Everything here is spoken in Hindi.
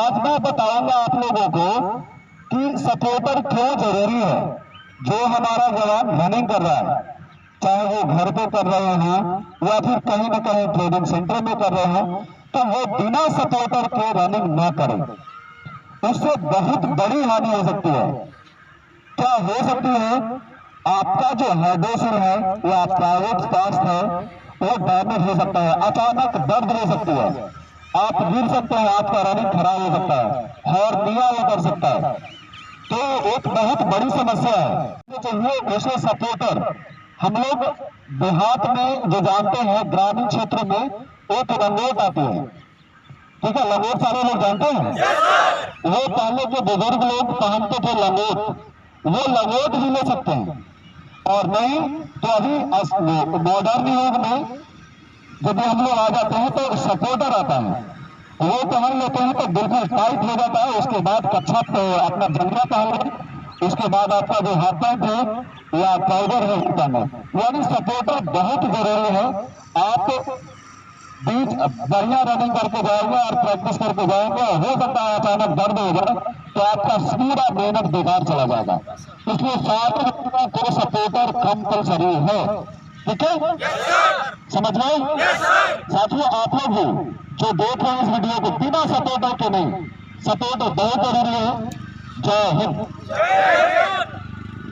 आज मैं बताऊंगा आप लोगों को कि सपोर्टर क्यों जरूरी है। जो हमारा जवान रनिंग कर रहा है, चाहे वो घर पे कर रहे हैं या फिर कहीं ना कहीं ट्रेनिंग सेंटर में कर रहे हैं, तो वो बिना सपोर्टर के रनिंग ना करें। उससे बहुत बड़ी हानि हो सकती है। क्या हो सकती है? आपका जो हाइड्रोसिल है या प्राइवेट स्वास्थ्य है वो डैमेज हो सकता है, अचानक दर्द हो सकती है, आप गिर सकते हैं, आपका रनिंग खराब हो सकता है, हॉर्निया वो कर सकता है। तो एक बहुत बड़ी समस्या है। चाहिए उसे सपोर्टर। हम लोग देहात में जो जानते हैं, ग्रामीण क्षेत्र में एक लंगोट आती है, ठीक है, लंगोट सारे लोग जानते हैं। वो पहले जो बुजुर्ग लोग पहनते थे लंगोट, वो लंगोट भी ले सकते हैं। और नहीं तो अभी मॉडर्न युग में जब हम लोग आ जाते हैं तो सपोर्टर आता है, वो पहन लेते हैं तो बिल्कुल टाइट हो जाता है। उसके बाद कच्छा अपना जंगला पहन लें, उसके बाद आपका जो हाफ पैंट है या ट्राउजर है वो पहने। यानी सपोर्टर बहुत जरूरी है। आप बीच बढ़िया रनिंग करके जाएंगे और प्रैक्टिस करके जाएंगे, हो सकता है अचानक दर्द हो जाए तो आपका पूरा मेहनत बेकार चला जाएगा। इसलिए सारे को सपोर्टर कंपलसरी है, ठीक है? समझ गए? साथियों, आप लोग भी जो देख रहे हैं इस वीडियो को, बिना सपोर्टर के नहीं, सपोर्टर बहुत जरूरी है। जय हिंद।